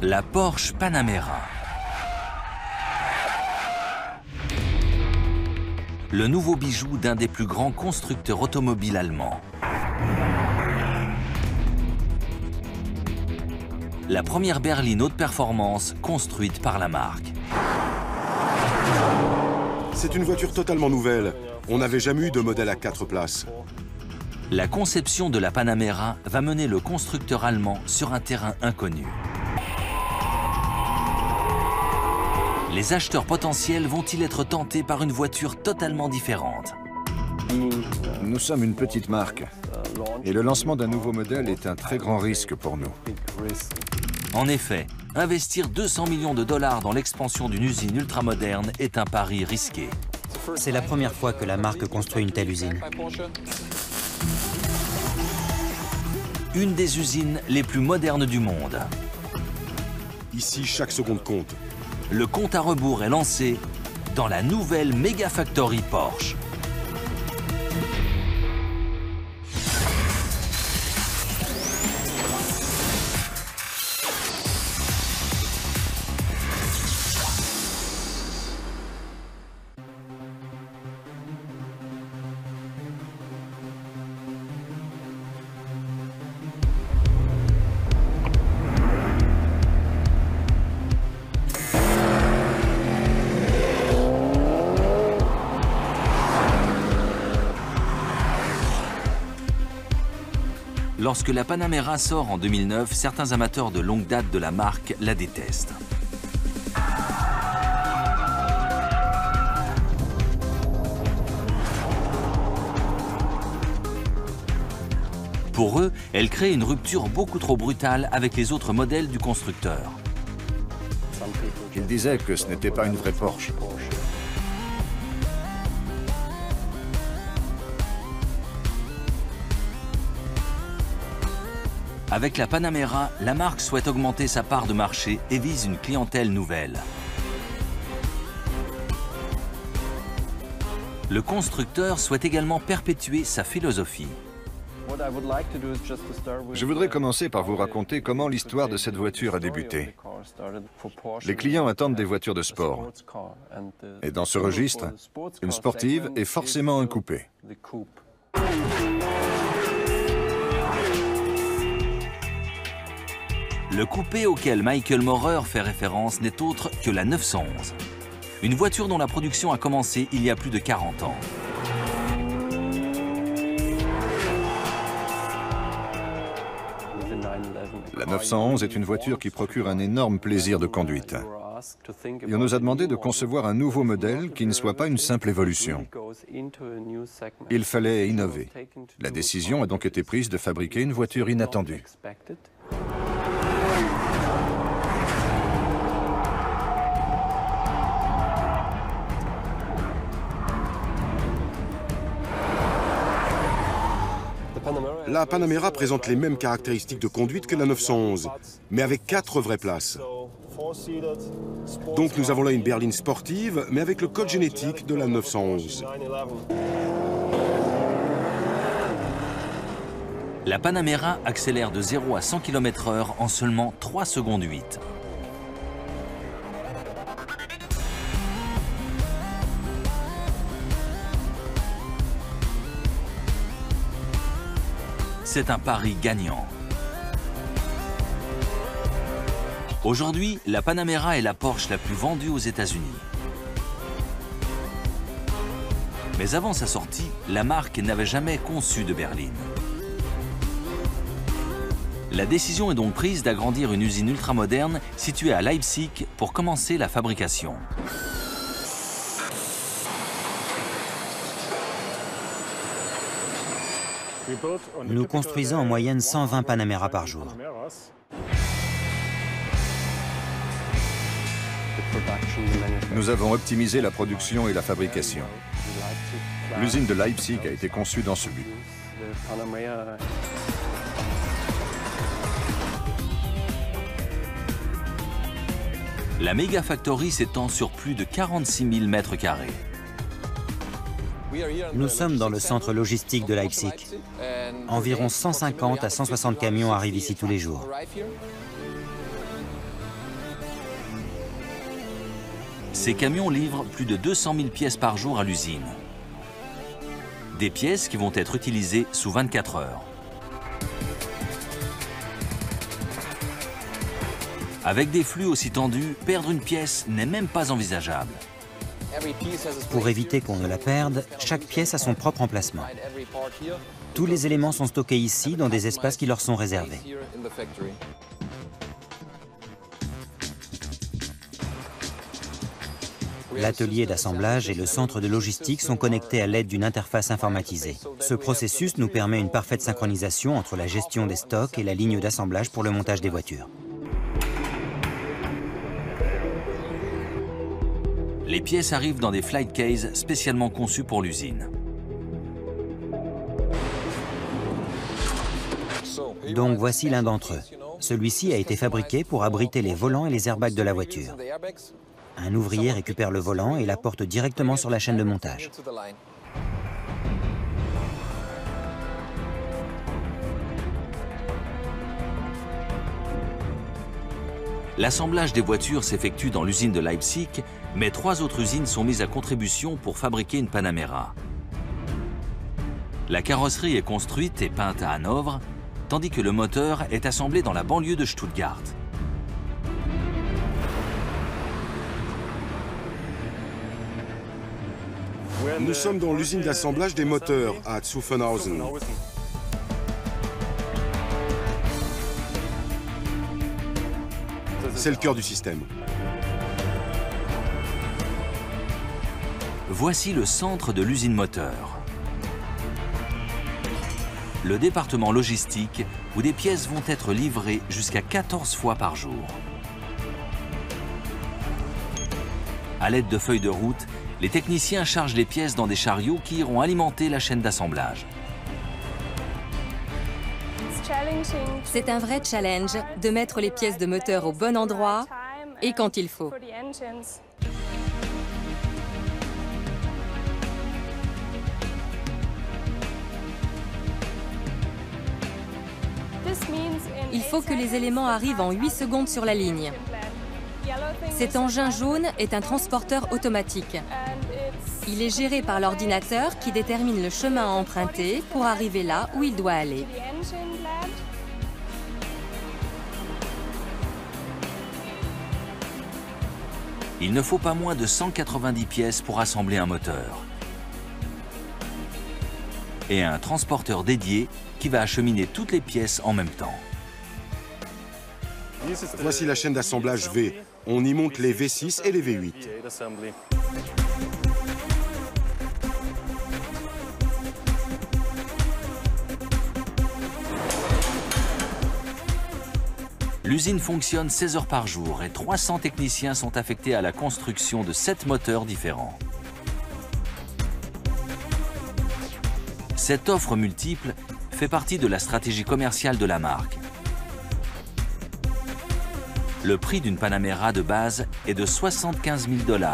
La Porsche Panamera. Le nouveau bijou d'un des plus grands constructeurs automobiles allemands. La première berline haute performance construite par la marque. C'est une voiture totalement nouvelle. On n'avait jamais eu de modèle à 4 places. La conception de la Panamera va mener le constructeur allemand sur un terrain inconnu. Les acheteurs potentiels vont-ils être tentés par une voiture totalement différente? Nous sommes une petite marque et le lancement d'un nouveau modèle est un très grand risque pour nous. En effet, investir 200 millions de dollars dans l'expansion d'une usine ultramoderne est un pari risqué. C'est la première fois que la marque construit une telle usine. Une des usines les plus modernes du monde. Ici, chaque seconde compte. Le compte à rebours est lancé dans la nouvelle Mega Factory Porsche. Lorsque la Panamera sort en 2009, certains amateurs de longue date de la marque la détestent. Pour eux, elle crée une rupture beaucoup trop brutale avec les autres modèles du constructeur. Ils disaient que ce n'était pas une vraie Porsche. Avec la Panamera, la marque souhaite augmenter sa part de marché et vise une clientèle nouvelle. Le constructeur souhaite également perpétuer sa philosophie. Je voudrais commencer par vous raconter comment l'histoire de cette voiture a débuté. Les clients attendent des voitures de sport. Et dans ce registre, une sportive est forcément un coupé. Le coupé auquel Michael Maurer fait référence n'est autre que la 911. Une voiture dont la production a commencé il y a plus de 40 ans. La 911 est une voiture qui procure un énorme plaisir de conduite. Et on nous a demandé de concevoir un nouveau modèle qui ne soit pas une simple évolution. Il fallait innover. La décision a donc été prise de fabriquer une voiture inattendue. La Panamera présente les mêmes caractéristiques de conduite que la 911, mais avec 4 vraies places. Donc nous avons là une berline sportive, mais avec le code génétique de la 911. La Panamera accélère de 0 à 100 km/h en seulement 3 secondes 8. C'est un pari gagnant. Aujourd'hui, la Panamera est la Porsche la plus vendue aux États-Unis. Mais avant sa sortie, la marque n'avait jamais conçu de berline. La décision est donc prise d'agrandir une usine ultramoderne située à Leipzig pour commencer la fabrication. Nous construisons en moyenne 120 Panamera par jour. Nous avons optimisé la production et la fabrication. L'usine de Leipzig a été conçue dans ce but. La Mega Factory s'étend sur plus de 46 000 mètres carrés. Nous sommes dans le centre logistique de Leipzig. Environ 150 à 160 camions arrivent ici tous les jours. Ces camions livrent plus de 200 000 pièces par jour à l'usine. Des pièces qui vont être utilisées sous 24 heures. Avec des flux aussi tendus, perdre une pièce n'est même pas envisageable. Pour éviter qu'on ne la perde, chaque pièce a son propre emplacement. Tous les éléments sont stockés ici, dans des espaces qui leur sont réservés. L'atelier d'assemblage et le centre de logistique sont connectés à l'aide d'une interface informatisée. Ce processus nous permet une parfaite synchronisation entre la gestion des stocks et la ligne d'assemblage pour le montage des voitures. Les pièces arrivent dans des flight cases spécialement conçus pour l'usine. Donc voici l'un d'entre eux. Celui-ci a été fabriqué pour abriter les volants et les airbags de la voiture. Un ouvrier récupère le volant et l'apporte directement sur la chaîne de montage. L'assemblage des voitures s'effectue dans l'usine de Leipzig, mais 3 autres usines sont mises à contribution pour fabriquer une Panamera. La carrosserie est construite et peinte à Hanovre, tandis que le moteur est assemblé dans la banlieue de Stuttgart. Nous sommes dans l'usine d'assemblage des moteurs à Zuffenhausen. C'est le cœur du système. Voici le centre de l'usine moteur. Le département logistique où des pièces vont être livrées jusqu'à 14 fois par jour. À l'aide de feuilles de route, les techniciens chargent les pièces dans des chariots qui iront alimenter la chaîne d'assemblage. C'est un vrai challenge de mettre les pièces de moteur au bon endroit et quand il faut. Il faut que les éléments arrivent en 8 secondes sur la ligne. Cet engin jaune est un transporteur automatique. Il est géré par l'ordinateur qui détermine le chemin à emprunter pour arriver là où il doit aller. Il ne faut pas moins de 190 pièces pour assembler un moteur. Et un transporteur dédié qui va acheminer toutes les pièces en même temps. Voici la chaîne d'assemblage V. On y monte les V6 et les V8. L'usine fonctionne 16 heures par jour et 300 techniciens sont affectés à la construction de 7 moteurs différents. Cette offre multiple fait partie de la stratégie commerciale de la marque. Le prix d'une Panamera de base est de 75 000 $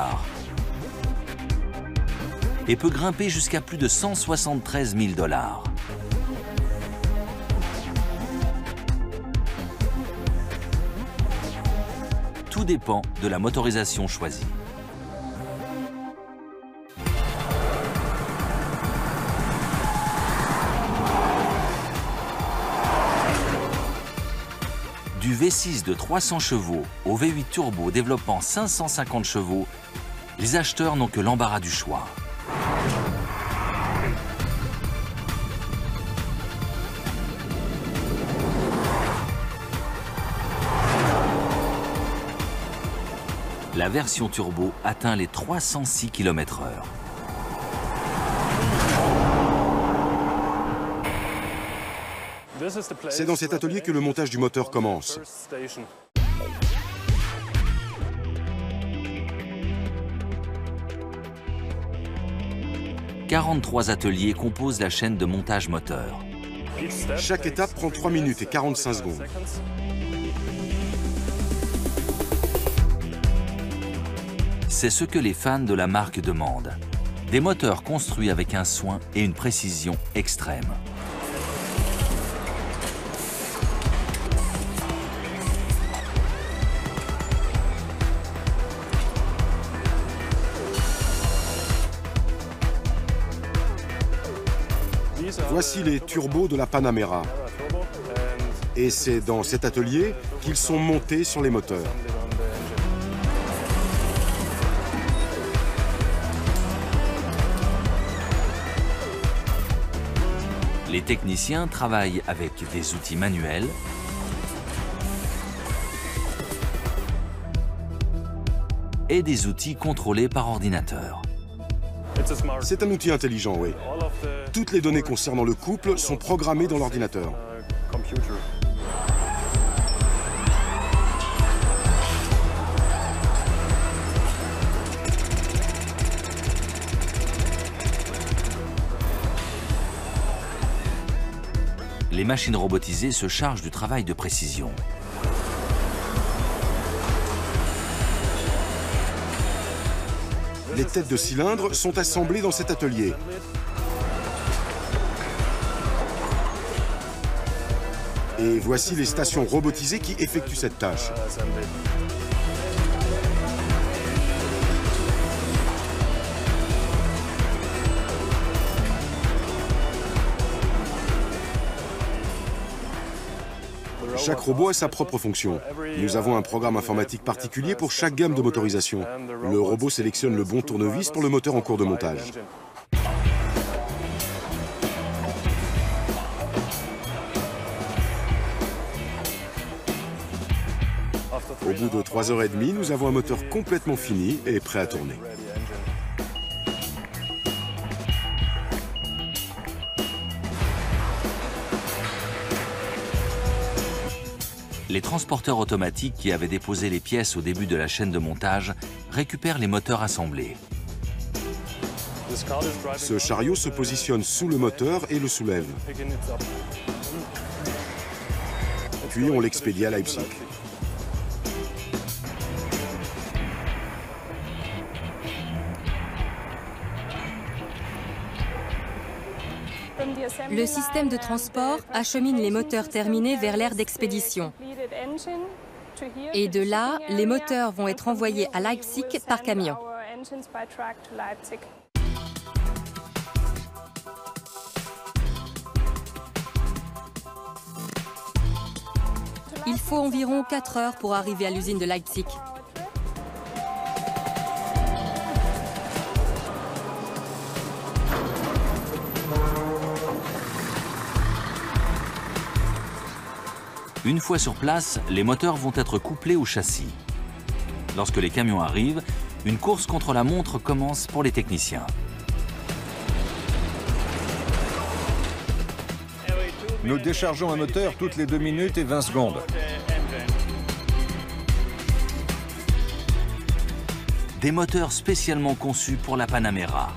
et peut grimper jusqu'à plus de 173 000 $. Tout dépend de la motorisation choisie. Du V6 de 300 chevaux au V8 turbo développant 550 chevaux, les acheteurs n'ont que l'embarras du choix. La version turbo atteint les 306 km/h. C'est dans cet atelier que le montage du moteur commence. « 43 ateliers composent la chaîne de montage moteur. Chaque étape prend 3 minutes et 45 secondes. C'est ce que les fans de la marque demandent. Des moteurs construits avec un soin et une précision extrême. Voici les turbos de la Panamera. Et c'est dans cet atelier qu'ils sont montés sur les moteurs. Les techniciens travaillent avec des outils manuels et des outils contrôlés par ordinateur. C'est un outil intelligent, oui. Toutes les données concernant le couple sont programmées dans l'ordinateur. Les machines robotisées se chargent du travail de précision. Les têtes de cylindres sont assemblées dans cet atelier. Et voici les stations robotisées qui effectuent cette tâche. Chaque robot a sa propre fonction. Nous avons un programme informatique particulier pour chaque gamme de motorisation. Le robot sélectionne le bon tournevis pour le moteur en cours de montage. Au bout de 3h30, nous avons un moteur complètement fini et prêt à tourner. Les transporteurs automatiques qui avaient déposé les pièces au début de la chaîne de montage récupèrent les moteurs assemblés. Ce chariot se positionne sous le moteur et le soulève. Puis on l'expédie à Leipzig. Le système de transport achemine les moteurs terminés vers l'aire d'expédition. Et de là, les moteurs vont être envoyés à Leipzig par camion. Il faut environ 4 heures pour arriver à l'usine de Leipzig. Une fois sur place, les moteurs vont être couplés au châssis. Lorsque les camions arrivent, une course contre la montre commence pour les techniciens. Nous déchargeons un moteur toutes les 2 minutes et 20 secondes. Des moteurs spécialement conçus pour la Panamera.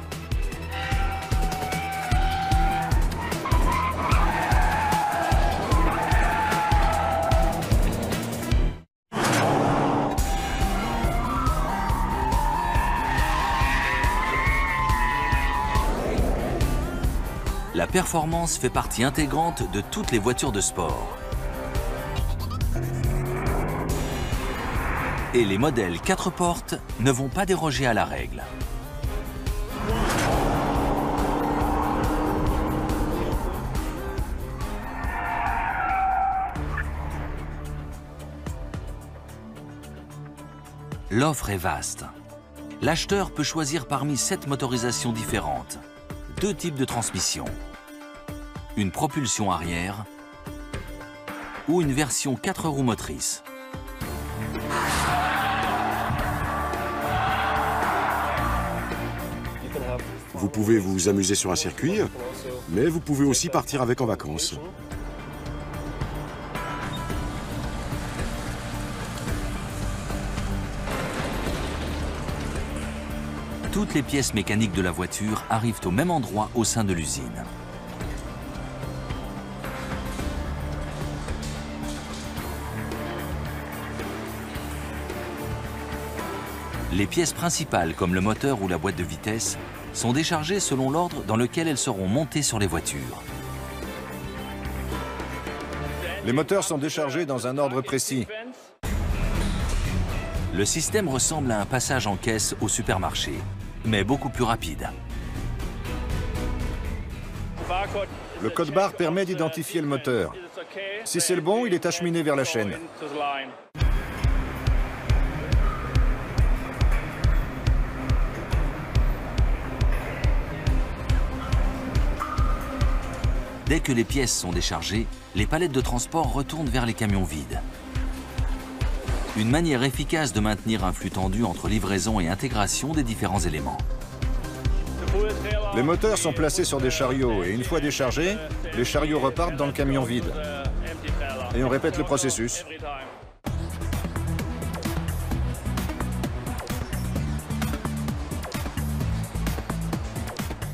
La performance fait partie intégrante de toutes les voitures de sport. Et les modèles 4 portes ne vont pas déroger à la règle. L'offre est vaste. L'acheteur peut choisir parmi 7 motorisations différentes, 2 types de transmission, une propulsion arrière ou une version 4 roues motrices. Vous pouvez vous amuser sur un circuit, mais vous pouvez aussi partir avec en vacances. Toutes les pièces mécaniques de la voiture arrivent au même endroit au sein de l'usine. Les pièces principales, comme le moteur ou la boîte de vitesse, sont déchargées selon l'ordre dans lequel elles seront montées sur les voitures. Les moteurs sont déchargés dans un ordre précis. Le système ressemble à un passage en caisse au supermarché, mais beaucoup plus rapide. Le code barre permet d'identifier le moteur. Si c'est le bon, il est acheminé vers la chaîne. Dès que les pièces sont déchargées, les palettes de transport retournent vers les camions vides. Une manière efficace de maintenir un flux tendu entre livraison et intégration des différents éléments. Les moteurs sont placés sur des chariots et une fois déchargés, les chariots repartent dans le camion vide. Et on répète le processus.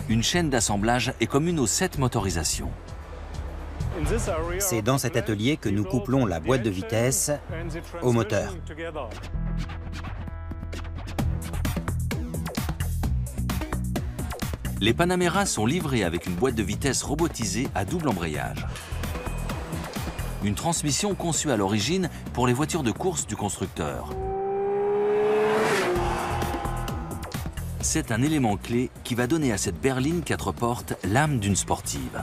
Une chaîne d'assemblage est commune aux 7 motorisations. C'est dans cet atelier que nous couplons la boîte de vitesse au moteur. Les Panamera sont livrés avec une boîte de vitesse robotisée à double embrayage. Une transmission conçue à l'origine pour les voitures de course du constructeur. C'est un élément clé qui va donner à cette berline 4 portes l'âme d'une sportive.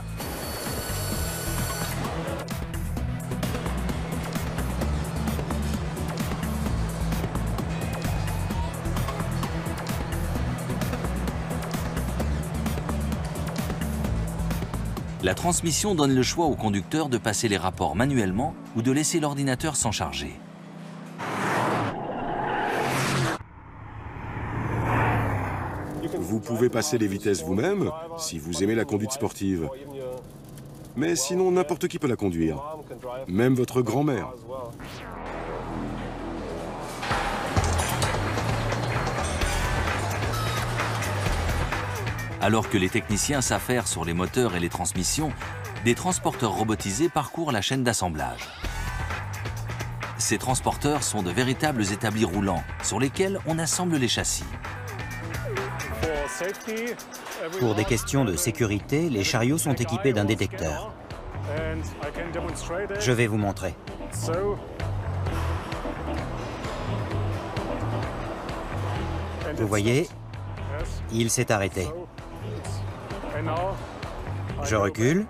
La transmission donne le choix au conducteur de passer les rapports manuellement ou de laisser l'ordinateur s'en charger. Vous pouvez passer les vitesses vous-même, si vous aimez la conduite sportive. Mais sinon, n'importe qui peut la conduire, même votre grand-mère. Alors que les techniciens s'affairent sur les moteurs et les transmissions, des transporteurs robotisés parcourent la chaîne d'assemblage. Ces transporteurs sont de véritables établis roulants sur lesquels on assemble les châssis. Pour des questions de sécurité, les chariots sont équipés d'un détecteur. Je vais vous montrer. Vous voyez, il s'est arrêté. Je recule.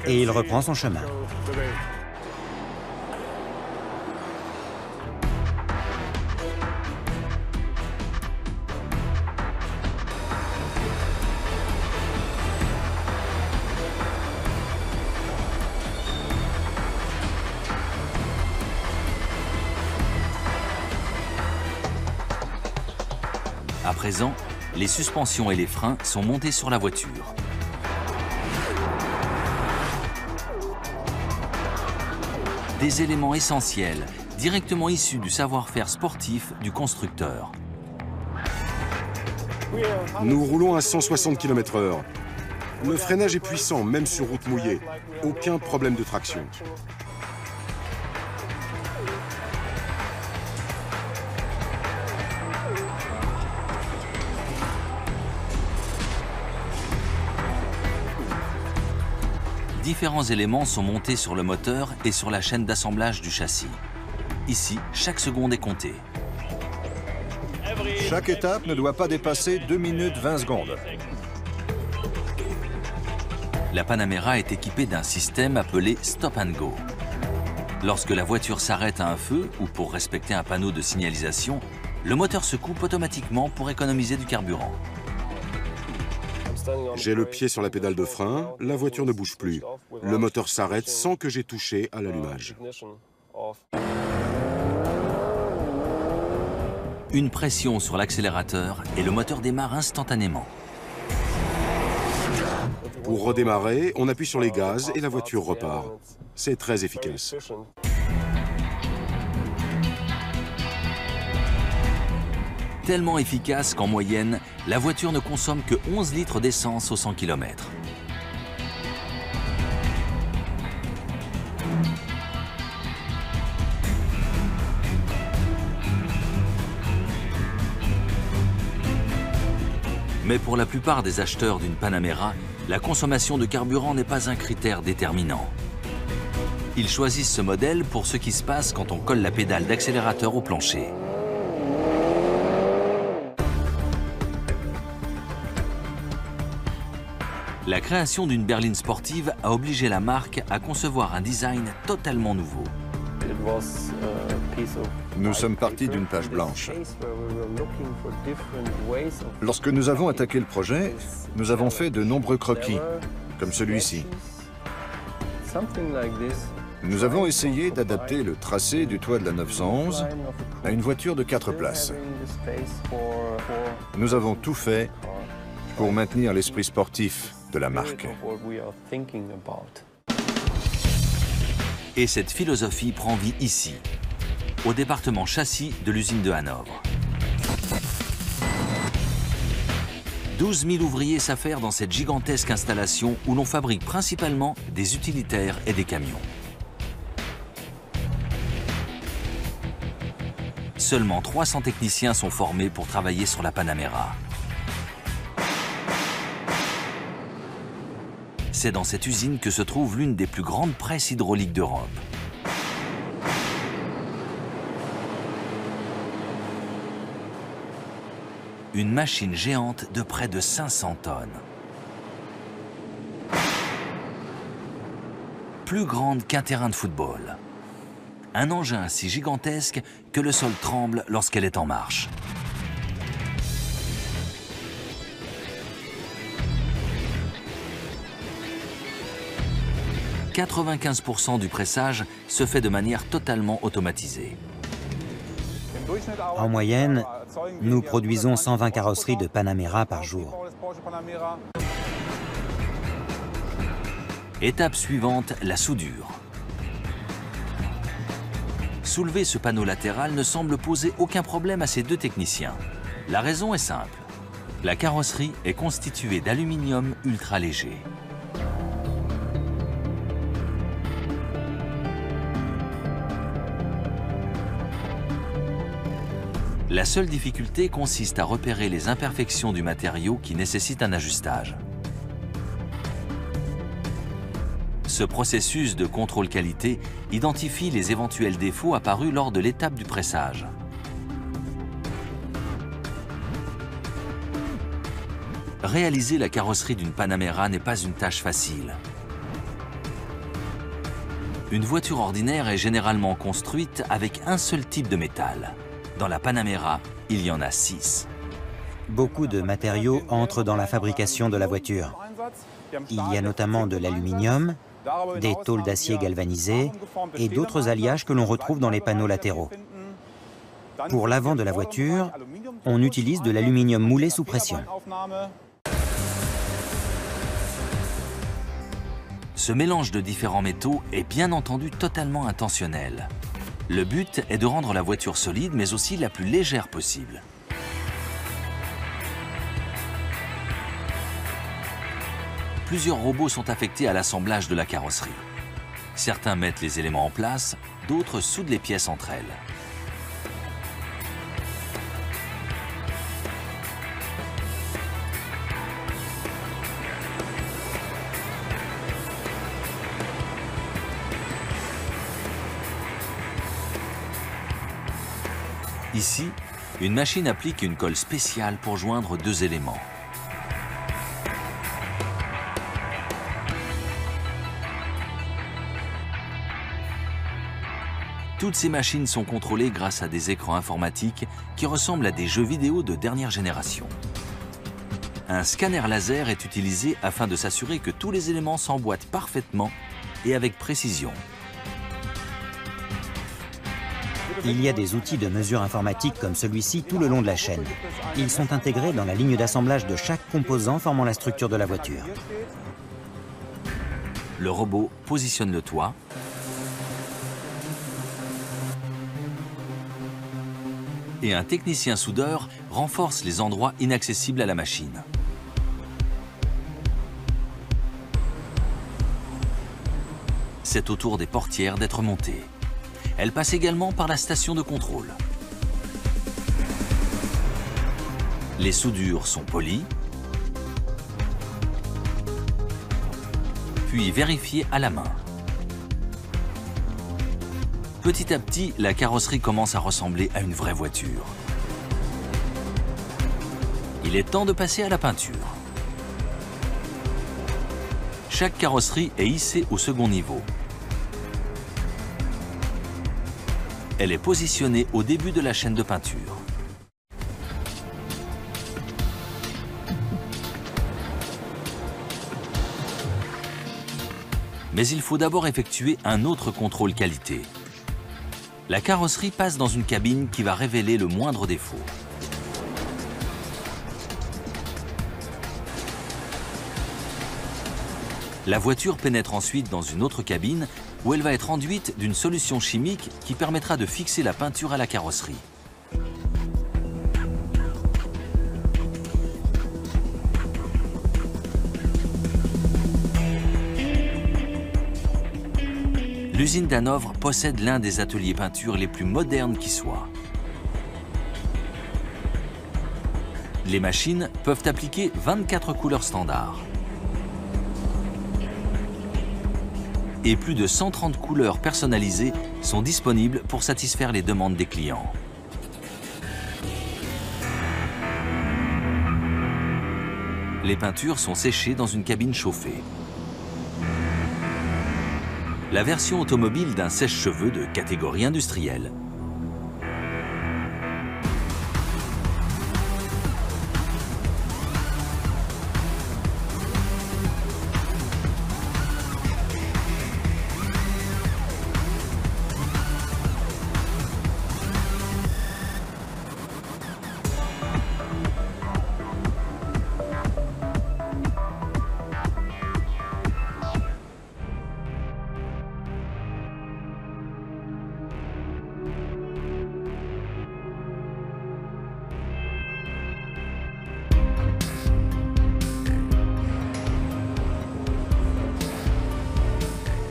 Et il reprend son chemin. À présent, les suspensions et les freins sont montés sur la voiture. Des éléments essentiels, directement issus du savoir-faire sportif du constructeur. Nous roulons à 160 km/h. Le freinage est puissant, même sur route mouillée. Aucun problème de traction. Différents éléments sont montés sur le moteur et sur la chaîne d'assemblage du châssis. Ici, chaque seconde est comptée. Chaque étape ne doit pas dépasser 2 minutes 20 secondes. La Panamera est équipée d'un système appelé Stop and Go. Lorsque la voiture s'arrête à un feu ou pour respecter un panneau de signalisation, le moteur se coupe automatiquement pour économiser du carburant. J'ai le pied sur la pédale de frein, la voiture ne bouge plus. Le moteur s'arrête sans que j'ai touché à l'allumage. Une pression sur l'accélérateur et le moteur démarre instantanément. Pour redémarrer, on appuie sur les gaz et la voiture repart. C'est très efficace. Tellement efficace qu'en moyenne, la voiture ne consomme que 11 litres d'essence au 100 km. Mais pour la plupart des acheteurs d'une Panamera, la consommation de carburant n'est pas un critère déterminant. Ils choisissent ce modèle pour ce qui se passe quand on colle la pédale d'accélérateur au plancher. La création d'une berline sportive a obligé la marque à concevoir un design totalement nouveau. Nous sommes partis d'une page blanche. Lorsque nous avons attaqué le projet, nous avons fait de nombreux croquis, comme celui-ci. Nous avons essayé d'adapter le tracé du toit de la 911 à une voiture de 4 places. Nous avons tout fait pour maintenir l'esprit sportif de la marque. Et cette philosophie prend vie ici, au département châssis de l'usine de Hanovre. 12 000 ouvriers s'affairent dans cette gigantesque installation où l'on fabrique principalement des utilitaires et des camions. Seulement 300 techniciens sont formés pour travailler sur la Panamera. C'est dans cette usine que se trouve l'une des plus grandes presses hydrauliques d'Europe. Une machine géante de près de 500 tonnes. Plus grande qu'un terrain de football. Un engin si gigantesque que le sol tremble lorsqu'elle est en marche. « 95% du pressage se fait de manière totalement automatisée. En moyenne, nous produisons 120 carrosseries de Panamera par jour. Étape suivante, la soudure. Soulever ce panneau latéral ne semble poser aucun problème à ces deux techniciens. La raison est simple. La carrosserie est constituée d'aluminium ultra léger. La seule difficulté consiste à repérer les imperfections du matériau qui nécessitent un ajustage. Ce processus de contrôle qualité identifie les éventuels défauts apparus lors de l'étape du pressage. Réaliser la carrosserie d'une Panamera n'est pas une tâche facile. Une voiture ordinaire est généralement construite avec un seul type de métal. Dans la Panamera, il y en a 6. Beaucoup de matériaux entrent dans la fabrication de la voiture. Il y a notamment de l'aluminium, des tôles d'acier galvanisées et d'autres alliages que l'on retrouve dans les panneaux latéraux. Pour l'avant de la voiture, on utilise de l'aluminium moulé sous pression. Ce mélange de différents métaux est bien entendu totalement intentionnel. Le but est de rendre la voiture solide, mais aussi la plus légère possible. Plusieurs robots sont affectés à l'assemblage de la carrosserie. Certains mettent les éléments en place, d'autres soudent les pièces entre elles. Ici, une machine applique une colle spéciale pour joindre deux éléments. Toutes ces machines sont contrôlées grâce à des écrans informatiques qui ressemblent à des jeux vidéo de dernière génération. Un scanner laser est utilisé afin de s'assurer que tous les éléments s'emboîtent parfaitement et avec précision. Il y a des outils de mesure informatique comme celui-ci tout le long de la chaîne. Ils sont intégrés dans la ligne d'assemblage de chaque composant formant la structure de la voiture. Le robot positionne le toit. Et un technicien soudeur renforce les endroits inaccessibles à la machine. C'est au tour des portières d'être montées. Elle passe également par la station de contrôle. Les soudures sont polies, puis vérifiées à la main. Petit à petit, la carrosserie commence à ressembler à une vraie voiture. Il est temps de passer à la peinture. Chaque carrosserie est hissée au second niveau. Elle est positionnée au début de la chaîne de peinture. Mais il faut d'abord effectuer un autre contrôle qualité. La carrosserie passe dans une cabine qui va révéler le moindre défaut. La voiture pénètre ensuite dans une autre cabine où elle va être enduite d'une solution chimique qui permettra de fixer la peinture à la carrosserie. L'usine d'Hanovre possède l'un des ateliers peinture les plus modernes qui soient. Les machines peuvent appliquer 24 couleurs standards. Et plus de 130 couleurs personnalisées sont disponibles pour satisfaire les demandes des clients. Les peintures sont séchées dans une cabine chauffée. La version automobile d'un sèche-cheveux de catégorie industrielle.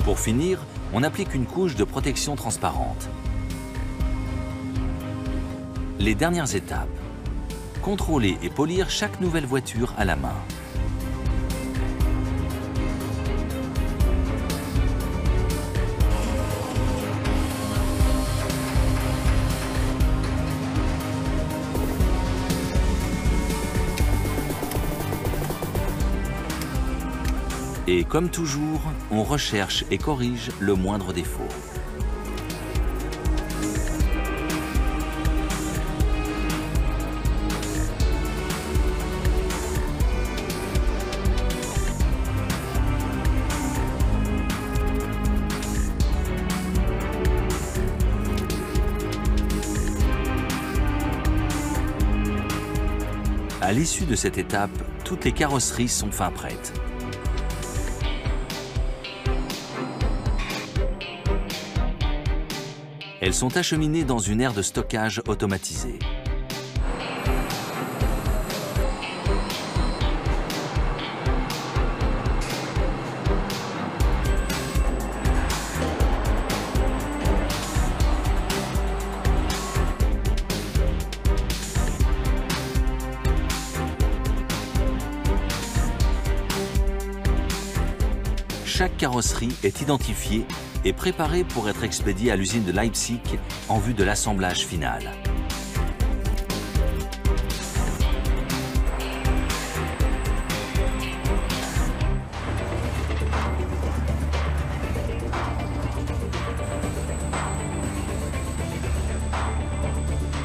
Pour finir, on applique une couche de protection transparente. Les dernières étapes. Contrôler et polir chaque nouvelle voiture à la main. Et comme toujours, on recherche et corrige le moindre défaut. À l'issue de cette étape, toutes les carrosseries sont fin prêtes. Elles sont acheminées dans une aire de stockage automatisée. Chaque carrosserie est identifiée et préparée pour être expédiée à l'usine de Leipzig en vue de l'assemblage final.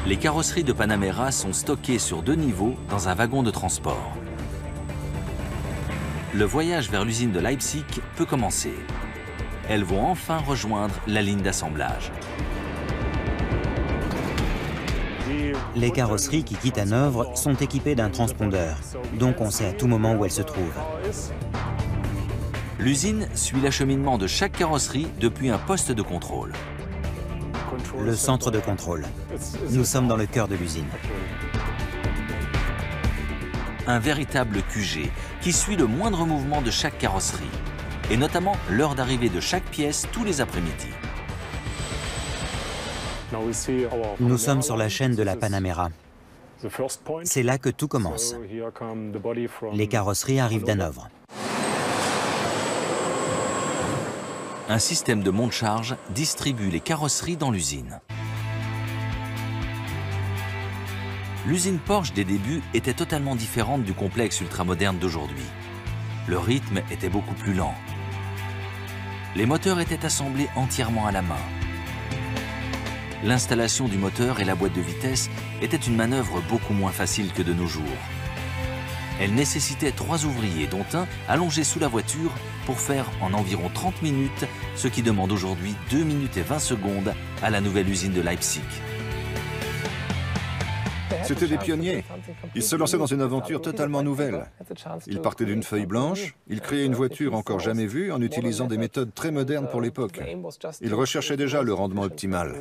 Les carrosseries de Panamera sont stockées sur 2 niveaux dans un wagon de transport. Le voyage vers l'usine de Leipzig peut commencer. Elles vont enfin rejoindre la ligne d'assemblage. Les carrosseries qui quittent Hanovre sont équipées d'un transpondeur, donc on sait à tout moment où elles se trouvent. L'usine suit l'acheminement de chaque carrosserie depuis un poste de contrôle. Le centre de contrôle. Nous sommes dans le cœur de l'usine. Un véritable QG qui suit le moindre mouvement de chaque carrosserie, et notamment l'heure d'arrivée de chaque pièce tous les après-midi. Nous sommes sur la chaîne de la Panamera. C'est là que tout commence. Les carrosseries arrivent d'Hanovre. Un système de monte-charge distribue les carrosseries dans l'usine. L'usine Porsche des débuts était totalement différente du complexe ultramoderne d'aujourd'hui. Le rythme était beaucoup plus lent. Les moteurs étaient assemblés entièrement à la main. L'installation du moteur et la boîte de vitesse était une manœuvre beaucoup moins facile que de nos jours. Elle nécessitait 3 ouvriers, dont un allongé sous la voiture, pour faire en environ 30 minutes, ce qui demande aujourd'hui 2 minutes et 20 secondes à la nouvelle usine de Leipzig. C'étaient des pionniers. Ils se lançaient dans une aventure totalement nouvelle. Ils partaient d'une feuille blanche, ils créaient une voiture encore jamais vue en utilisant des méthodes très modernes pour l'époque. Ils recherchaient déjà le rendement optimal.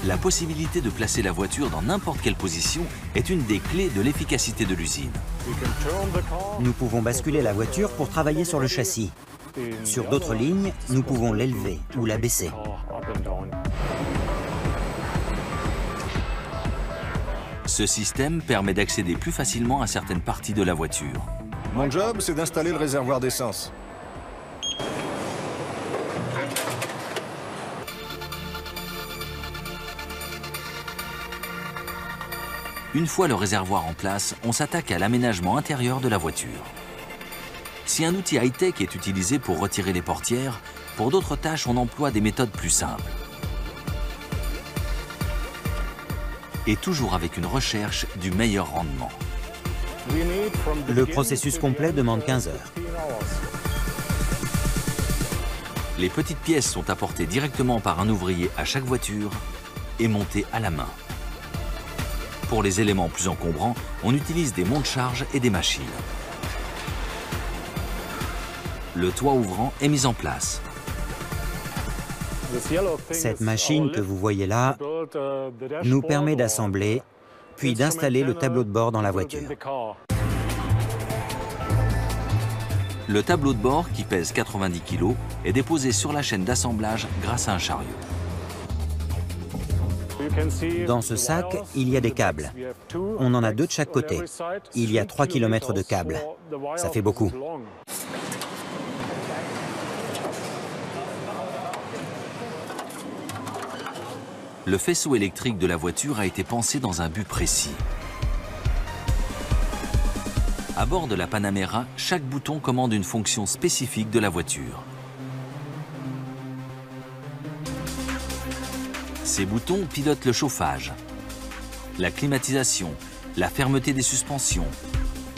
La possibilité de placer la voiture dans n'importe quelle position est une des clés de l'efficacité de l'usine. Nous pouvons basculer la voiture pour travailler sur le châssis. Sur d'autres lignes, nous pouvons l'élever ou la baisser. Ce système permet d'accéder plus facilement à certaines parties de la voiture. Mon job, c'est d'installer le réservoir d'essence. Une fois le réservoir en place, on s'attaque à l'aménagement intérieur de la voiture. Si un outil high-tech est utilisé pour retirer les portières, pour d'autres tâches, on emploie des méthodes plus simples. Et toujours avec une recherche du meilleur rendement. Le processus complet demande 15 heures. Les petites pièces sont apportées directement par un ouvrier à chaque voiture et montées à la main. Pour les éléments plus encombrants, on utilise des monte-charges et des machines. Le toit ouvrant est mis en place. Cette machine que vous voyez là nous permet d'assembler, puis d'installer le tableau de bord dans la voiture. Le tableau de bord, qui pèse 90 kg, est déposé sur la chaîne d'assemblage grâce à un chariot. Dans ce sac, il y a des câbles. On en a 2 de chaque côté. Il y a 3 km de câbles. Ça fait beaucoup. Le faisceau électrique de la voiture a été pensé dans un but précis. À bord de la Panamera, chaque bouton commande une fonction spécifique de la voiture. Ces boutons pilotent le chauffage, la climatisation, la fermeté des suspensions,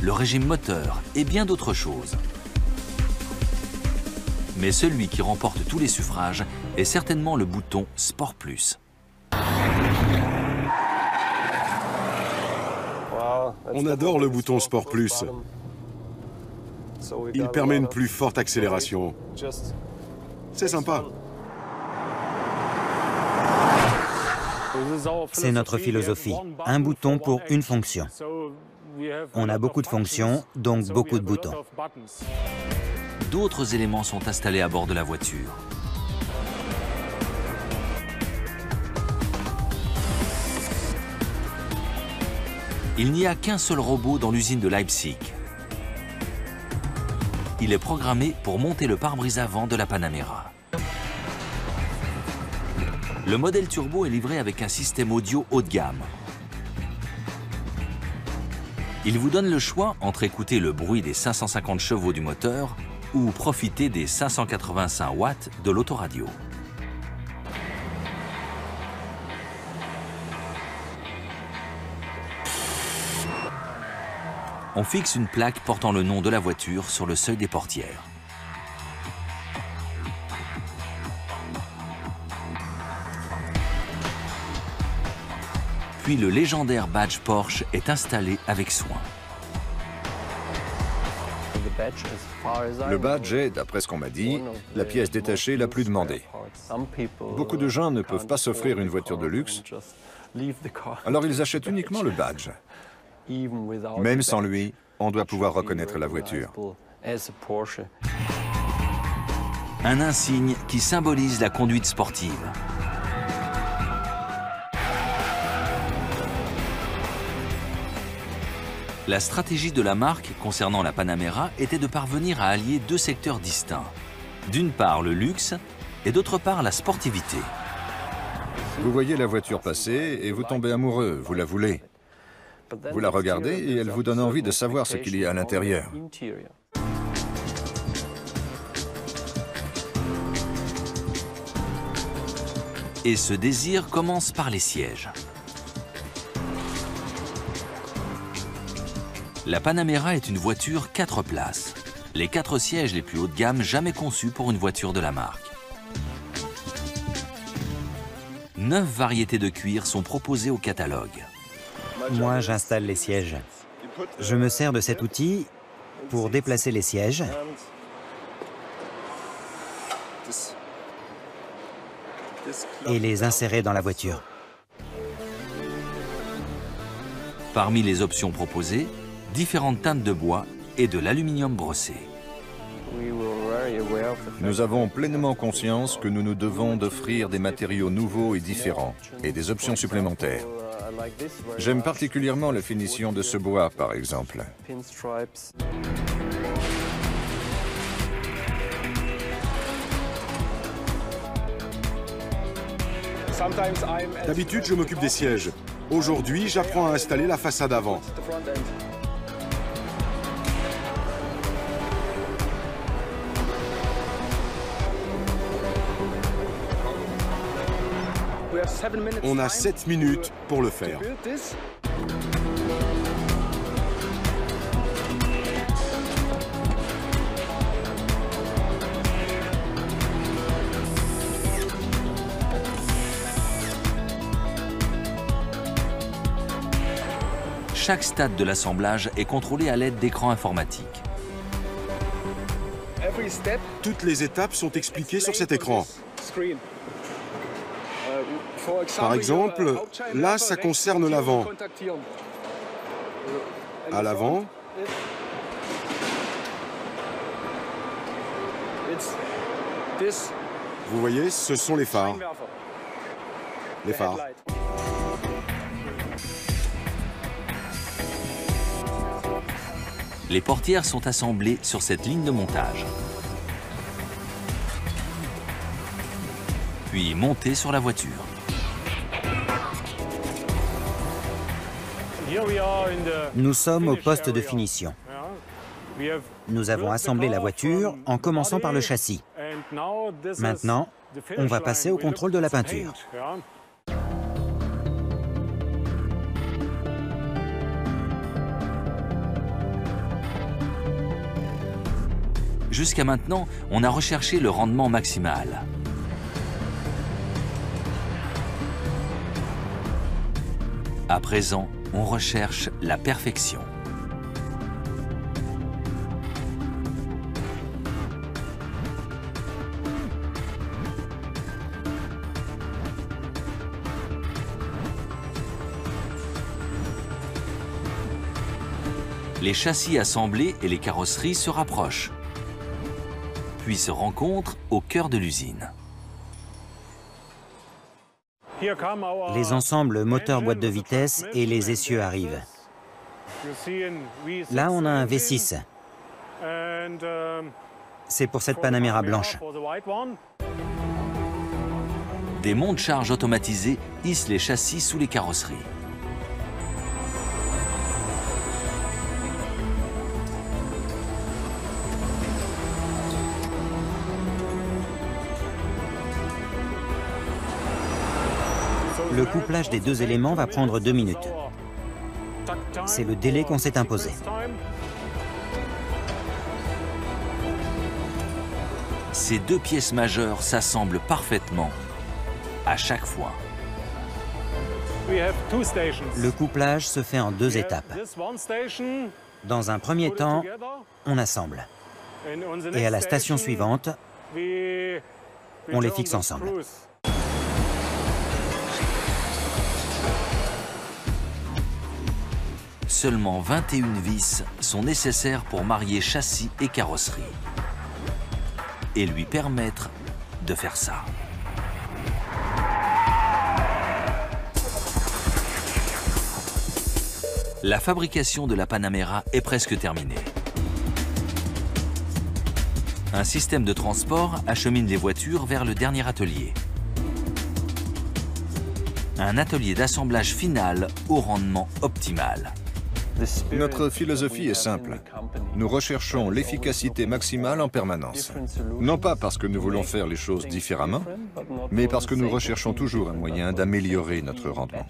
le régime moteur et bien d'autres choses. Mais celui qui remporte tous les suffrages est certainement le bouton Sport Plus. On adore le bouton Sport Plus. Il permet une plus forte accélération. C'est sympa. C'est notre philosophie. Un bouton pour une fonction. On a beaucoup de fonctions, donc beaucoup de boutons. D'autres éléments sont installés à bord de la voiture. Il n'y a qu'un seul robot dans l'usine de Leipzig. Il est programmé pour monter le pare-brise avant de la Panamera. Le modèle turbo est livré avec un système audio haut de gamme. Il vous donne le choix entre écouter le bruit des 550 chevaux du moteur ou profiter des 585 watts de l'autoradio. On fixe une plaque portant le nom de la voiture sur le seuil des portières. Puis le légendaire badge Porsche est installé avec soin. Le badge est, d'après ce qu'on m'a dit, la pièce détachée la plus demandée. Beaucoup de gens ne peuvent pas s'offrir une voiture de luxe, alors ils achètent uniquement le badge. Même sans lui, on doit pouvoir reconnaître la voiture. Un insigne qui symbolise la conduite sportive. La stratégie de la marque concernant la Panamera était de parvenir à allier 2 secteurs distincts. D'une part le luxe et d'autre part la sportivité. Vous voyez la voiture passer et vous tombez amoureux, vous la voulez. Vous la regardez et elle vous donne envie de savoir ce qu'il y a à l'intérieur. Et ce désir commence par les sièges. La Panamera est une voiture 4 places. Les 4 sièges les plus haut de gamme jamais conçus pour une voiture de la marque. 9 variétés de cuir sont proposées au catalogue. Moi, j'installe les sièges. Je me sers de cet outil pour déplacer les sièges et les insérer dans la voiture. Parmi les options proposées, différentes teintes de bois et de l'aluminium brossé. Nous avons pleinement conscience que nous nous devons d'offrir des matériaux nouveaux et différents et des options supplémentaires. J'aime particulièrement la finition de ce bois, par exemple. D'habitude, je m'occupe des sièges. Aujourd'hui, j'apprends à installer la façade avant. On a 7 minutes pour le faire. Chaque stade de l'assemblage est contrôlé à l'aide d'écrans informatiques. Toutes les étapes sont expliquées sur cet écran. Par exemple, là, ça concerne l'avant. À l'avant, vous voyez, ce sont les phares. Les phares. Les portières sont assemblées sur cette ligne de montage, puis montées sur la voiture. Nous sommes au poste de finition. Nous avons assemblé la voiture en commençant par le châssis. Maintenant, on va passer au contrôle de la peinture. Jusqu'à maintenant, on a recherché le rendement maximal. À présent, on recherche la perfection. Les châssis assemblés et les carrosseries se rapprochent, puis se rencontrent au cœur de l'usine. Les ensembles moteur boîte de vitesse et les essieux arrivent. Là, on a un V6. C'est pour cette Panamera blanche. Des monte-charges automatisés hissent les châssis sous les carrosseries. Le couplage des deux éléments va prendre 2 minutes. C'est le délai qu'on s'est imposé. Ces deux pièces majeures s'assemblent parfaitement, à chaque fois. Le couplage se fait en 2 étapes. Dans un premier temps, on assemble. Et à la station suivante, on les fixe ensemble. Seulement 21 vis sont nécessaires pour marier châssis et carrosserie et lui permettre de faire ça. La fabrication de la Panamera est presque terminée. Un système de transport achemine les voitures vers le dernier atelier. Un atelier d'assemblage final au rendement optimal. Notre philosophie est simple. Nous recherchons l'efficacité maximale en permanence. Non pas parce que nous voulons faire les choses différemment, mais parce que nous recherchons toujours un moyen d'améliorer notre rendement.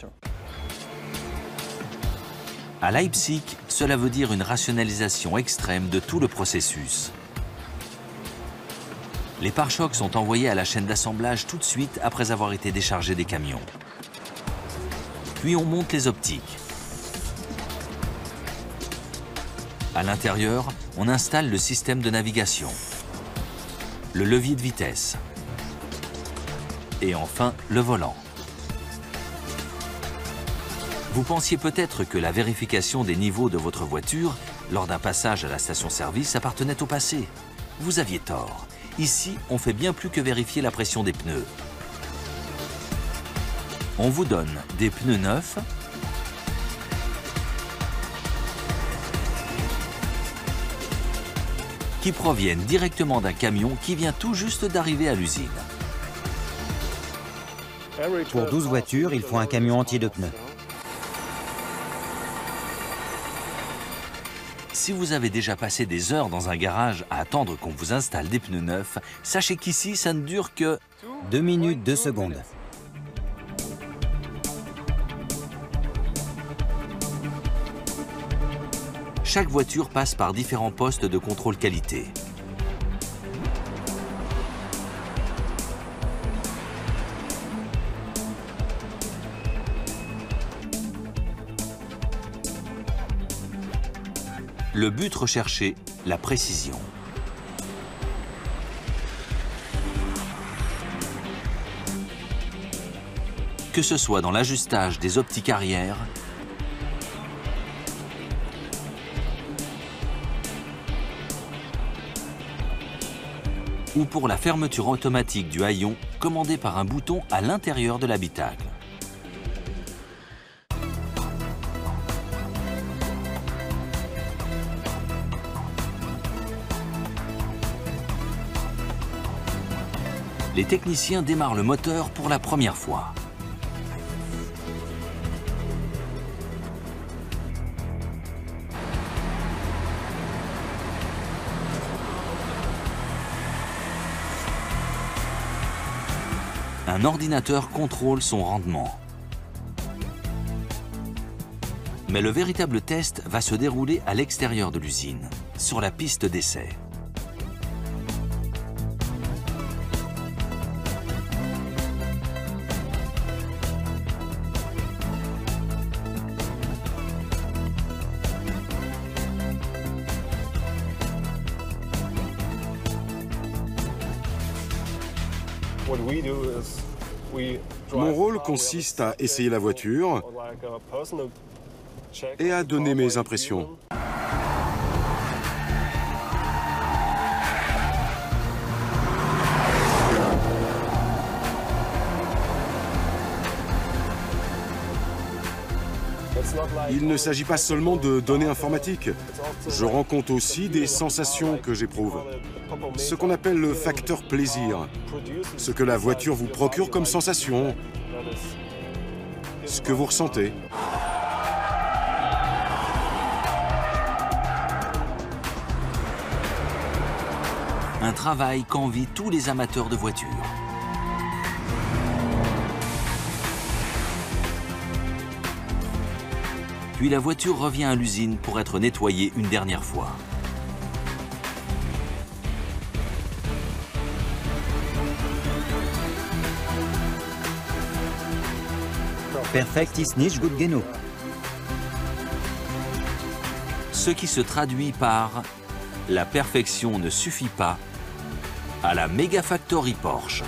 À Leipzig, cela veut dire une rationalisation extrême de tout le processus. Les pare-chocs sont envoyés à la chaîne d'assemblage tout de suite après avoir été déchargés des camions. Puis on monte les optiques. À l'intérieur, on installe le système de navigation, le levier de vitesse et enfin le volant. Vous pensiez peut-être que la vérification des niveaux de votre voiture lors d'un passage à la station-service appartenait au passé. Vous aviez tort. Ici, on fait bien plus que vérifier la pression des pneus. On vous donne des pneus neufs, qui proviennent directement d'un camion qui vient tout juste d'arriver à l'usine. Pour 12 voitures, il faut un camion entier de pneus. Si vous avez déjà passé des heures dans un garage à attendre qu'on vous installe des pneus neufs, sachez qu'ici, ça ne dure que 2 minutes, 2 secondes. chaque voiture passe par différents postes de contrôle qualité. Le but recherché, la précision. Que ce soit dans l'ajustage des optiques arrière, ou pour la fermeture automatique du haillon commandée par un bouton à l'intérieur de l'habitacle. Les techniciens démarrent le moteur pour la première fois. Un ordinateur contrôle son rendement. Mais le véritable test va se dérouler à l'extérieur de l'usine, sur la piste d'essai. Mon rôle consiste à essayer la voiture et à donner mes impressions. Il ne s'agit pas seulement de données informatiques. Je rends compte aussi des sensations que j'éprouve. Ce qu'on appelle le facteur plaisir. Ce que la voiture vous procure comme sensation. Ce que vous ressentez. Un travail qu'envient tous les amateurs de voitures. Puis la voiture revient à l'usine pour être nettoyée une dernière fois. Perfekt ist nicht gut genug. Ce qui se traduit par « la perfection ne suffit pas » à la Megafactory Porsche.